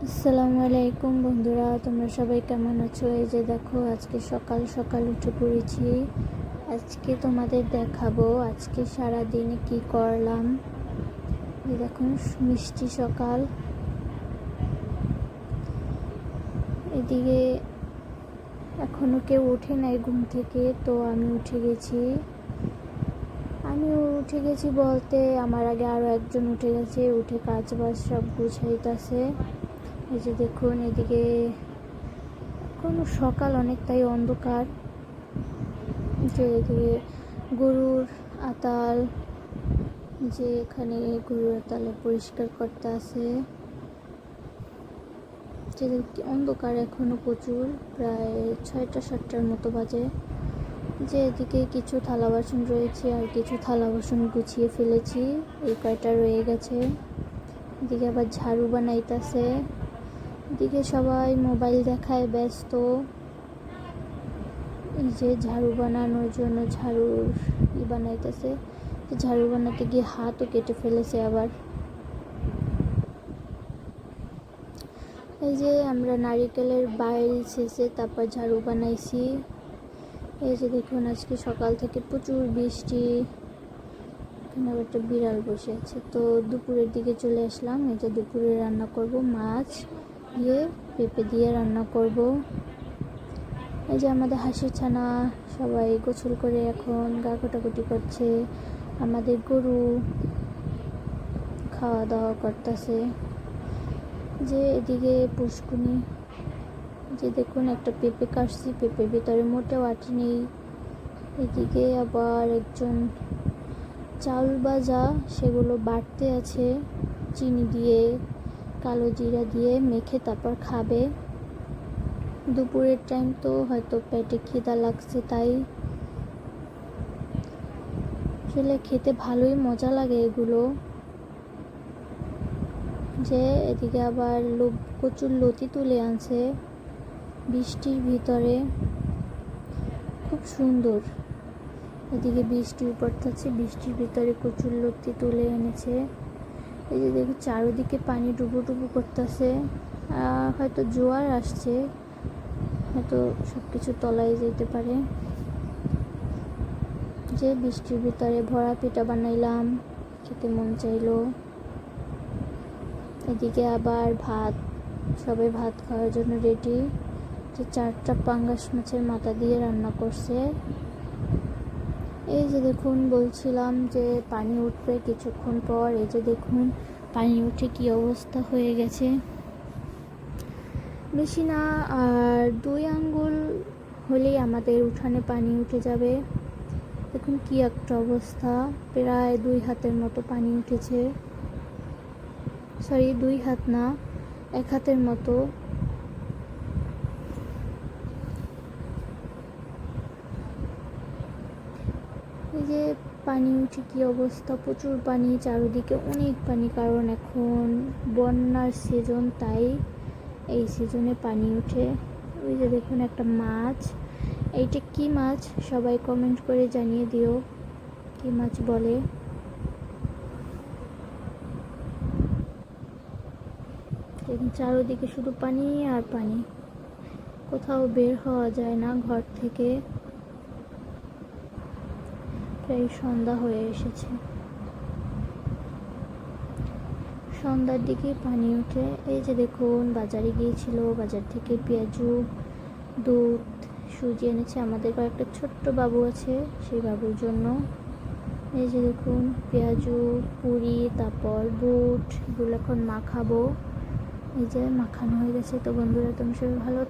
আসসালামু আলাইকুম বন্ধুরা, তোমরা সবাই কেমন আছো? এই যে দেখো, আজকে সকাল সকাল উঠে পড়েছি। আজকে তোমাদের দেখাবো আজকে সারা দিনে কি করলাম। এই দেখুন, মিষ্টি সকাল। এদিকে এখনো কেউ ওঠে নাই ঘুম থেকে, তো আমি উঠে গেছি বলতে আমার আগে আরও একজন উঠে গেছে, উঠে কাজ বাজ সব গুছাইতেছে। এই যে দেখুন, এদিকে কোনো সকাল অনেকটাই অন্ধকার। যে এদিকে গরুর আতাল, যে এখানে গরুর আতালে পরিষ্কার করতে আছে। যে অন্ধকার এখনো প্রচুর, প্রায় 6টা-7টার মতো বাজে। যে এদিকে কিছু থালা বাসন রয়েছে, আর কিছু থালা বাসন গুছিয়ে ফেলেছি, এই কয়টা রয়ে গেছে। এদিকে আবার ঝাড়ু বানাইতেছে। এদিকে সবাই মোবাইল দেখায় ব্যস্ত। এই যে ঝাড়ু বানানোর জন্য ঝাড়ুর বানাইতেছে। ঝাড়ু বানাতে গিয়ে হাতও কেটে ফেলেছে আবার। এই যে আমরা নারিকেলের বাইল ছেঁচে তারপর ঝাড়ু বানাইছি। এই যে দেখুন, আজকে সকাল থেকে প্রচুর বৃষ্টি। এখানে একটা বিড়াল বসে আছে। তো দুপুরের দিকে চলে আসলাম। এই যে দুপুরে রান্না করব মাছ দিয়ে, পেঁপে দিয়ে রান্না করব। এই যে আমাদের হাঁসের ছানা সবাই গোসল করে এখন গা কাটাকুটি করছে। আমাদের গরু খাওয়া দাওয়া করতেছে। যে এদিকে পুষ্কুনি, যে দেখুন একটা পেঁপে কাটছি, পেঁপের ভিতরে মোটেও আটি নেই। এদিকে আবার একজন চাউল ভাজা, সেগুলো বাটতে আছে চিনি দিয়ে, কালো জিরা দিয়ে মেখে তারপর খাবে। দুপুরের টাইম তো হয়তো পেটে খিদা লাগছে, তাই আসলে খেতে ভালোই মজা লাগে এগুলো। যে এদিকে আবার কচুর লতি তুলে আনছে বৃষ্টির ভিতরে, খুব সুন্দর। এদিকে বৃষ্টি পড়তেছে, বৃষ্টির ভিতরে কচুর লতি তুলে এনেছে। এই যে দেখি চারিদিকে পানি ডুবো ডুবো করতেছে, হয়তো জোয়ার আসছে, হয়তো সব কিছু তলায় যেতে পারে। যে বৃষ্টির ভিতরে ভরা পিঠা বানাইলাম, খেতে মন চাইলো। এদিকে আবার ভাত, সবাই ভাত খাওয়ার জন্য রেডি। যে 4টা পাঙ্গাস মাছের মাথা দিয়ে রান্না করছে। এই যে দেখুন, বলছিলাম যে পানি উঠবে কিছুক্ষণ পর। এই যে দেখুন, পানি উঠে কি অবস্থা হয়ে গেছে। বেশি না, আর 2 আঙ্গুল হলেই আমাদের উঠানে পানি উঠে যাবে। দেখুন কি একটা অবস্থা, প্রায় 2 হাতের মতো পানি উঠেছে। সরি, 2 হাত না, 1 হাতের মতো। এই যে পানি উঠে কি অবস্থা, প্রচুর পানি, চারিদিকে অনেক পানি, কারণ এখন বন্যার সিজন, তাই এই সিজনে পানি উঠে। ওই যে দেখুন একটা মাছ, এইটা কি মাছ সবাই কমেন্ট করে জানিয়ে দিও, কি মাছ বলে। চারিদিকে শুধু পানি আর পানি, কোথাও বের হওয়া যায় না ঘর থেকে। প্রায় সন্ধ্যা হয়ে এসেছে, সন্ধ্যার দিকে পানি উঠে। এই যে দেখুন, বাজারে গিয়েছিল, বাজার থেকে পেঁয়াজু, দুধ, সুজি এনেছে। আমাদের কয়েকটা ছোট্ট বাবু আছে, সেই বাবুর জন্য। এই যে দেখুন, পেঁয়াজু, পুরি, তারপর বুট, এগুলো এখন মাখাবো। এই যে মাখানো হয়ে গেছে। তো বন্ধুরা, তুমি সবাই ভালো